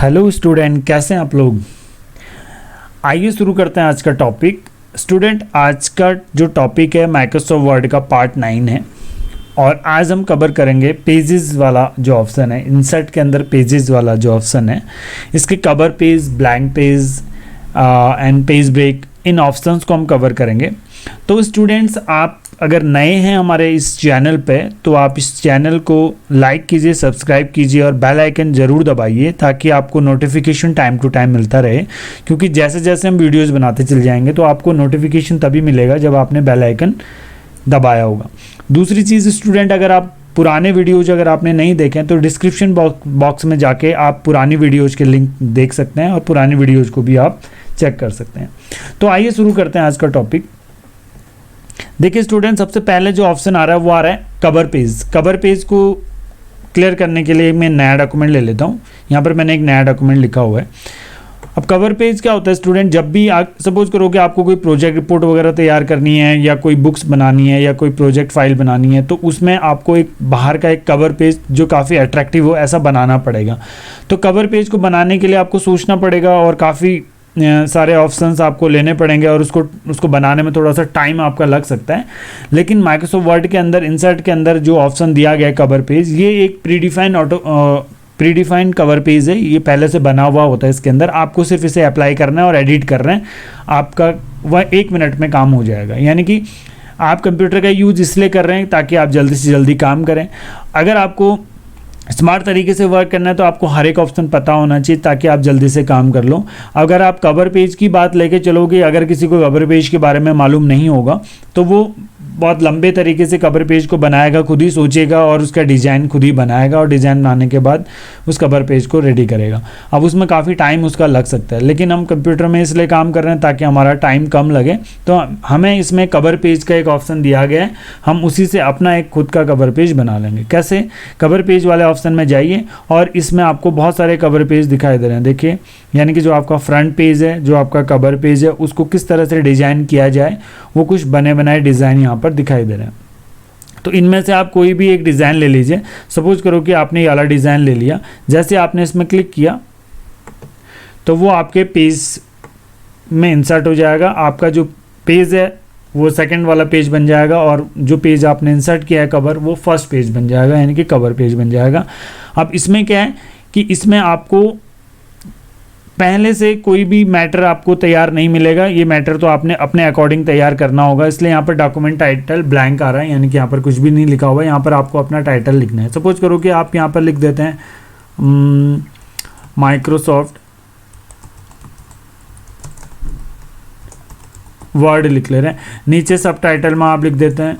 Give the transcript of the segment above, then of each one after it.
Hello student, कैसे हैं आप लोग। आइए शुरू करते हैं आज का टॉपिक। स्टूडेंट, आज का जो टॉपिक है माइक्रोसॉफ्ट वर्ड का पार्ट 9 है और आज हम कवर करेंगे पेजेस वाला जो ऑप्शन है। इंसर्ट के अंदर पेजेस वाला जो ऑप्शन है, इसके cover page, blank page and page break, इन ऑप्शंस को हम कवर करेंगे। तो स्टूडेंट्स, आप अगर नए हैं हमारे इस चैनल पे तो आप इस चैनल को लाइक कीजिए, सब्सक्राइब कीजिए और बेल आइकन ज़रूर दबाइए ताकि आपको नोटिफिकेशन टाइम टू टाइम मिलता रहे, क्योंकि जैसे जैसे हम वीडियोस बनाते चल जाएंगे तो आपको नोटिफिकेशन तभी मिलेगा जब आपने बेल आइकन दबाया होगा। दूसरी चीज़ स्टूडेंट, अगर आप पुराने वीडियोज अगर आपने नहीं देखे हैं तो डिस्क्रिप्शन बॉक्स में जाके आप पुरानी वीडियोज़ के लिंक देख सकते हैं और पुरानी वीडियोज़ को भी आप चेक कर सकते हैं। तो आइए शुरू करते हैं आज का टॉपिक। देखिए स्टूडेंट, सबसे पहले जो ऑप्शन आ रहा है वो आ रहा है कवर पेज। कवर पेज को क्लियर करने के लिए मैं नया डॉक्यूमेंट ले लेता हूँ। यहाँ पर मैंने एक नया डॉक्यूमेंट लिखा हुआ है। अब कवर पेज क्या होता है स्टूडेंट, जब भी आप सपोज करो कि आपको कोई प्रोजेक्ट रिपोर्ट वगैरह तैयार करनी है या कोई बुक्स बनानी है या कोई प्रोजेक्ट फाइल बनानी है, तो उसमें आपको एक बाहर का एक कवर पेज जो काफ़ी अट्रैक्टिव हो ऐसा बनाना पड़ेगा। तो कवर पेज को बनाने के लिए आपको सोचना पड़ेगा और काफ़ी सारे ऑप्शंस आपको लेने पड़ेंगे और उसको बनाने में थोड़ा सा टाइम आपका लग सकता है। लेकिन माइक्रोसॉफ्ट वर्ड के अंदर इंसर्ट के अंदर जो ऑप्शन दिया गया है कवर पेज, ये एक प्रीडिफाइंड कवर पेज है। ये पहले से बना हुआ होता है। इसके अंदर आपको सिर्फ इसे अप्लाई करना है और एडिट करना है। आपका वह 1 मिनट में काम हो जाएगा। यानी कि आप कंप्यूटर का यूज इसलिए कर रहे हैं ताकि आप जल्दी से जल्दी काम करें। अगर आपको स्मार्ट तरीके से वर्क करना है तो आपको हर एक ऑप्शन पता होना चाहिए ताकि आप जल्दी से काम कर लो। अगर आप कवर पेज की बात लेके चलोगे, अगर किसी को कवर पेज के बारे में मालूम नहीं होगा तो वो बहुत लंबे तरीके से कवर पेज को बनाएगा, खुद ही सोचेगा और उसका डिज़ाइन खुद ही बनाएगा और डिज़ाइन बनाने के बाद उस कवर पेज को रेडी करेगा। अब उसमें काफ़ी टाइम उसका लग सकता है, लेकिन हम कंप्यूटर में इसलिए काम कर रहे हैं ताकि हमारा टाइम कम लगे। तो हमें इसमें कवर पेज का एक ऑप्शन दिया गया है, हम उसी से अपना एक खुद का कवर पेज बना लेंगे। कैसे? कवर पेज वाले ऑप्शन में जाइए और इसमें आपको बहुत सारे कवर पेज दिखाई दे रहे हैं। देखिए, यानी कि जो आपका फ्रंट पेज है, जो आपका कवर पेज है, उसको किस तरह से डिज़ाइन किया जाए, वो कुछ बने बनाए डिज़ाइन यहाँ पर दिखाई दे रहे हैं। तो इनमें से आप कोई भी एक डिज़ाइन ले लीजिए। सपोज करो कि आपने ये वाला डिज़ाइन ले लिया। जैसे आपने इसमें क्लिक किया तो वो आपके पेज में इंसर्ट हो जाएगा। आपका जो पेज है वो सेकंड वाला पेज बन जाएगा और जो पेज आपने इंसर्ट किया है कवर, वो फर्स्ट पेज बन जाएगा, यानी कि कवर पेज बन जाएगा। अब इसमें क्या है कि इसमें आपको पहले से कोई भी मैटर आपको तैयार नहीं मिलेगा। ये मैटर तो आपने अपने अकॉर्डिंग तैयार करना होगा। इसलिए यहाँ पर डॉक्यूमेंट टाइटल ब्लैंक आ रहा है, यानी कि यहाँ पर कुछ भी नहीं लिखा हुआ है। यहाँ पर आपको अपना टाइटल लिखना है। सपोज करो कि आप यहाँ पर लिख देते हैं माइक्रोसॉफ्ट वर्ड लिख ले रहे हैं। नीचे सब टाइटल में आप लिख देते हैं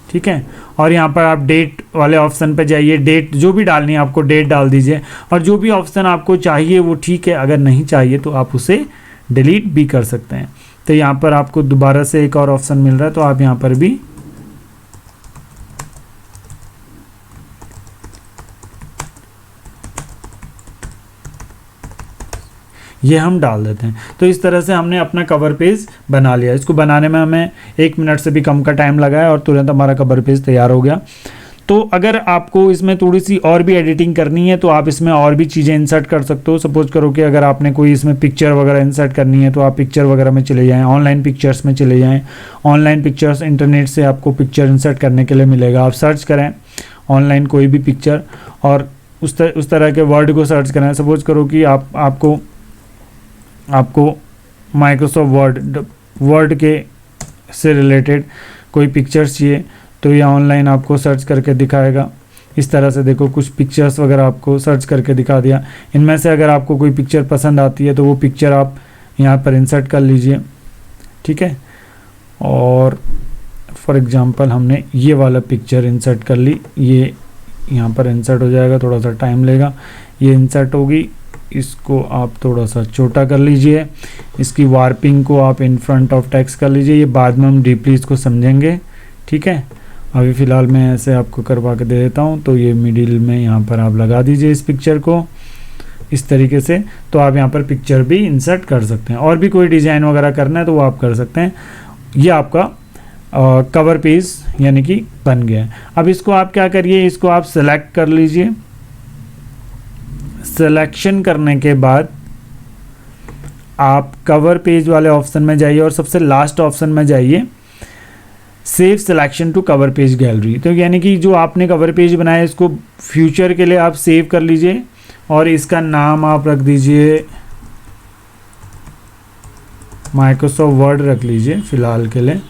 ठीक है। और यहाँ पर आप डेट वाले ऑप्शन पे जाइए। डेट जो भी डालनी है आपको डेट डाल दीजिए और जो भी ऑप्शन आपको चाहिए वो ठीक है। अगर नहीं चाहिए तो आप उसे डिलीट भी कर सकते हैं। तो यहाँ पर आपको दोबारा से एक और ऑप्शन मिल रहा है, तो आप यहाँ पर भी ये हम डाल देते हैं। तो इस तरह से हमने अपना कवर पेज बना लिया। इसको बनाने में हमें 1 मिनट से भी कम का टाइम लगा है और तुरंत हमारा कवर पेज तैयार हो गया। तो अगर आपको इसमें थोड़ी सी और भी एडिटिंग करनी है तो आप इसमें और भी चीज़ें इंसर्ट कर सकते हो। सपोज करो कि अगर आपने कोई इसमें पिक्चर वगैरह इंसर्ट करनी है तो आप पिक्चर वगैरह में चले जाएँ, ऑनलाइन पिक्चर्स में चले जाएँ। ऑनलाइन पिक्चर्स, इंटरनेट से आपको पिक्चर इंसर्ट करने के लिए मिलेगा। आप सर्च करें ऑनलाइन कोई भी पिक्चर और उस तरह के वर्ड को सर्च करें। सपोज करो कि आपको माइक्रोसॉफ्ट वर्ड के से रिलेटेड कोई पिक्चर्स चाहिए तो ये ऑनलाइन आपको सर्च करके दिखाएगा। इस तरह से देखो, कुछ पिक्चर्स वगैरह आपको सर्च करके दिखा दिया। इनमें से अगर आपको कोई पिक्चर पसंद आती है तो वो पिक्चर आप यहाँ पर इंसर्ट कर लीजिए, ठीक है। और फॉर एग्जांपल हमने ये वाला पिक्चर इंसर्ट कर ली, ये यहाँ पर इंसर्ट हो जाएगा, थोड़ा सा टाइम लेगा। ये इंसर्ट होगी, इसको आप थोड़ा सा छोटा कर लीजिए। इसकी वार्पिंग को आप इन फ्रंट ऑफ टेक्स्ट कर लीजिए। ये बाद में हम डीपली इसको समझेंगे, ठीक है। अभी फ़िलहाल मैं ऐसे आपको करवा के दे देता हूँ। तो ये मिडिल में यहाँ पर आप लगा दीजिए इस पिक्चर को इस तरीके से। तो आप यहाँ पर पिक्चर भी इंसर्ट कर सकते हैं। और भी कोई डिज़ाइन वगैरह करना है तो वो आप कर सकते हैं। ये आपका कवर पेज यानी कि बन गया है। अब इसको आप क्या करिए, इसको आप सेलेक्ट कर लीजिए। सिलेक्शन करने के बाद आप कवर पेज वाले ऑप्शन में जाइए और सबसे लास्ट ऑप्शन में जाइए, save selection to cover page gallery. तो यानी कि जो आपने कवर पेज बनाया इसको फ्यूचर के लिए आप सेव कर लीजिए और इसका नाम आप रख दीजिए माइक्रोसॉफ्ट वर्ड रख लीजिए फ़िलहाल के लिए,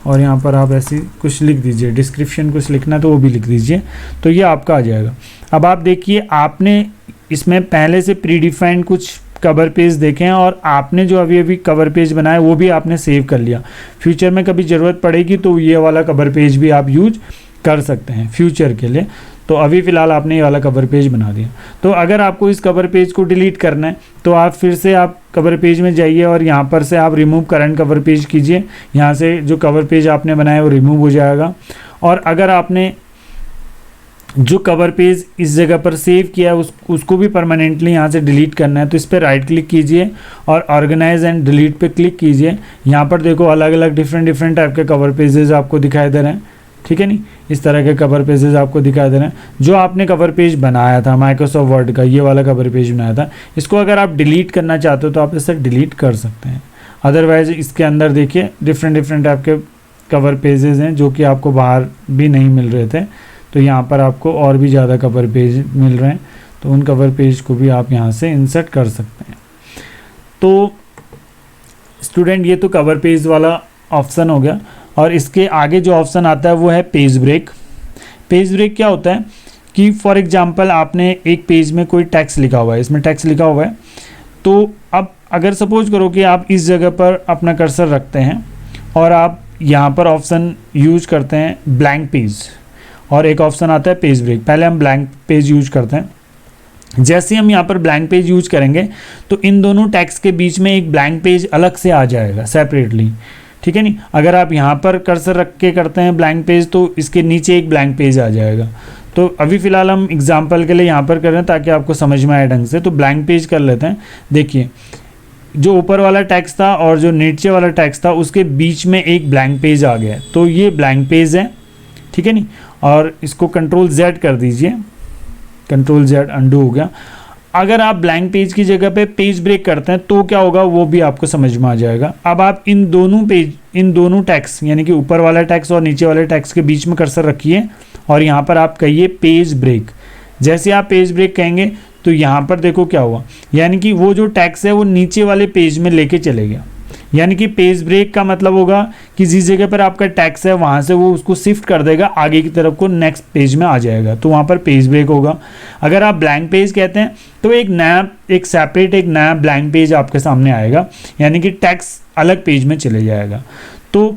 और यहाँ पर आप ऐसी कुछ लिख दीजिए, डिस्क्रिप्शन कुछ लिखना तो वो भी लिख दीजिए, तो ये आपका आ जाएगा। अब आप देखिए आपने इसमें पहले से प्री डिफाइंड कुछ कवर पेज देखे हैं और आपने जो अभी अभी कवर पेज बनाया वो भी आपने सेव कर लिया। फ्यूचर में कभी ज़रूरत पड़ेगी तो ये वाला कवर पेज भी आप यूज कर सकते हैं फ्यूचर के लिए। तो अभी फ़िलहाल आपने ये वाला कवर पेज बना दिया। तो अगर आपको इस कवर पेज को डिलीट करना है तो आप फिर से आप कवर पेज में जाइए और यहाँ पर से आप रिमूव करंट कवर पेज कीजिए। यहाँ से जो कवर पेज आपने बनाया वो रिमूव हो जाएगा। और अगर आपने जो कवर पेज इस जगह पर सेव किया है उसको भी परमानेंटली यहाँ से डिलीट करना है तो इस पर राइट क्लिक कीजिए और ऑर्गेनाइज एंड डिलीट पे क्लिक कीजिए। यहाँ पर देखो अलग अलग डिफरेंट टाइप के कवर पेजेस आपको दिखाई दे रहे हैं, ठीक है नहीं, इस तरह के कवर पेजेस आपको दिखाई दे रहे हैं। जो आपने कवर पेज बनाया था माइक्रोसॉफ्ट वर्ड का, ये वाला कवर पेज बनाया था, इसको अगर आप डिलीट करना चाहते हो तो आप इसे डिलीट कर सकते हैं। अदरवाइज इसके अंदर देखिए डिफरेंट टाइप के कवर पेजेस हैं जो कि आपको बाहर भी नहीं मिल रहे थे, तो यहाँ पर आपको और भी ज़्यादा कवर पेज मिल रहे हैं, तो उन कवर पेज को भी आप यहाँ से इंसर्ट कर सकते हैं। तो स्टूडेंट ये तो कवर पेज वाला ऑप्शन हो गया। और इसके आगे जो ऑप्शन आता है वो है पेज ब्रेक। पेज ब्रेक क्या होता है कि फॉर एग्जांपल आपने एक पेज में कोई टेक्स्ट लिखा हुआ है, इसमें टेक्स्ट लिखा हुआ है, तो अब अगर सपोज करो कि आप इस जगह पर अपना कर्सर रखते हैं और आप यहाँ पर ऑप्शन यूज करते हैं ब्लैंक पेज और एक ऑप्शन आता है पेज ब्रेक। पहले हम ब्लैंक पेज यूज करते हैं। जैसे हम यहाँ पर ब्लैंक पेज यूज करेंगे तो इन दोनों टेक्स्ट के बीच में एक ब्लैंक पेज अलग से आ जाएगा सेपरेटली, ठीक है नहीं। अगर आप यहाँ पर कर्सर रख के करते हैं ब्लैंक पेज तो इसके नीचे एक ब्लैंक पेज आ जाएगा। तो अभी फ़िलहाल हम एग्जांपल के लिए यहाँ पर कर रहे हैं ताकि आपको समझ में आए ढंग से। तो ब्लैंक पेज कर लेते हैं। देखिए जो ऊपर वाला टेक्स्ट था और जो नीचे वाला टेक्स्ट था उसके बीच में एक ब्लैंक पेज आ गया, तो ये ब्लैंक पेज है, ठीक है नहीं। और इसको कंट्रोल Z कर दीजिए, कंट्रोल Z अंडू हो गया। अगर आप ब्लैंक पेज की जगह पे पेज ब्रेक करते हैं तो क्या होगा वो भी आपको समझ में आ जाएगा। अब आप इन दोनों टेक्स्ट यानी कि ऊपर वाला टेक्स्ट और नीचे वाले टेक्स्ट के बीच में कर्सर रखिए और यहाँ पर आप कहिए पेज ब्रेक। जैसे आप पेज ब्रेक कहेंगे तो यहाँ पर देखो क्या हुआ, यानी कि वो जो टेक्स्ट है वो नीचे वाले पेज में लेके चले गया। यानी कि पेज ब्रेक का मतलब होगा कि जिस जगह पर आपका टेक्स्ट है वहाँ से वो उसको शिफ्ट कर देगा आगे की तरफ को, नेक्स्ट पेज में आ जाएगा, तो वहाँ पर पेज ब्रेक होगा। अगर आप ब्लैंक पेज कहते हैं तो एक सेपरेट नया ब्लैंक पेज आपके सामने आएगा, यानी कि टेक्स्ट अलग पेज में चले जाएगा। तो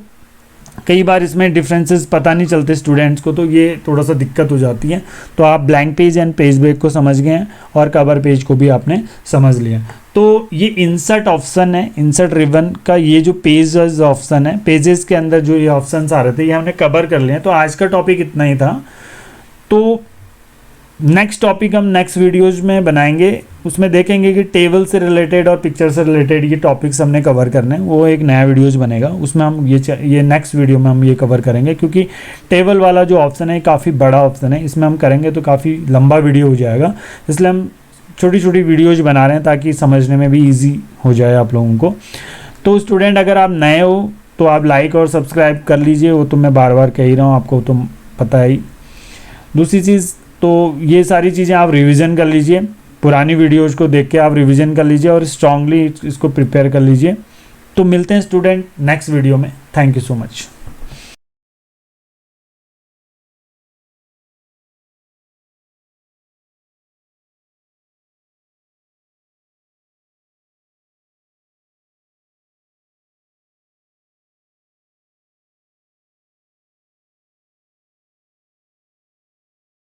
कई बार इसमें डिफरेंसेस पता नहीं चलते स्टूडेंट्स को, तो ये थोड़ा सा दिक्कत हो जाती है। तो आप blank page and page break को समझ गए हैं और कवर पेज को भी आपने समझ लिया। तो ये इंसर्ट ऑप्शन है, इंसर्ट रिबन का ये जो पेजेस ऑप्शन है, पेजेस के अंदर जो ये ऑप्शंस आ रहे थे ये हमने कवर कर लिए हैं। तो आज का टॉपिक इतना ही था। तो नेक्स्ट टॉपिक हम नेक्स्ट वीडियोज़ में बनाएंगे, उसमें देखेंगे कि टेबल से रिलेटेड और पिक्चर से रिलेटेड ये टॉपिक्स हमने कवर करने हैं, वो एक नया वीडियोज़ बनेगा, उसमें हम ये नेक्स्ट वीडियो में हम ये कवर करेंगे। क्योंकि टेबल वाला जो ऑप्शन है काफ़ी बड़ा ऑप्शन है, इसमें हम करेंगे तो काफ़ी लंबा वीडियो हो जाएगा, इसलिए हम छोटी छोटी वीडियोज़ बना रहे हैं ताकि समझने में भी ईजी हो जाए आप लोगों को। तो स्टूडेंट अगर आप नए हो तो आप लाइक और सब्सक्राइब कर लीजिए, वो तो मैं बार बार कह ही रहा हूँ, आपको तो पता ही। दूसरी चीज़ तो ये सारी चीज़ें आप रिवीजन कर लीजिए, पुरानी वीडियोज़ को देख के आप रिवीजन कर लीजिए और स्ट्रांगली इसको प्रिपेयर कर लीजिए। तो मिलते हैं स्टूडेंट नेक्स्ट वीडियो में। Thank you so much.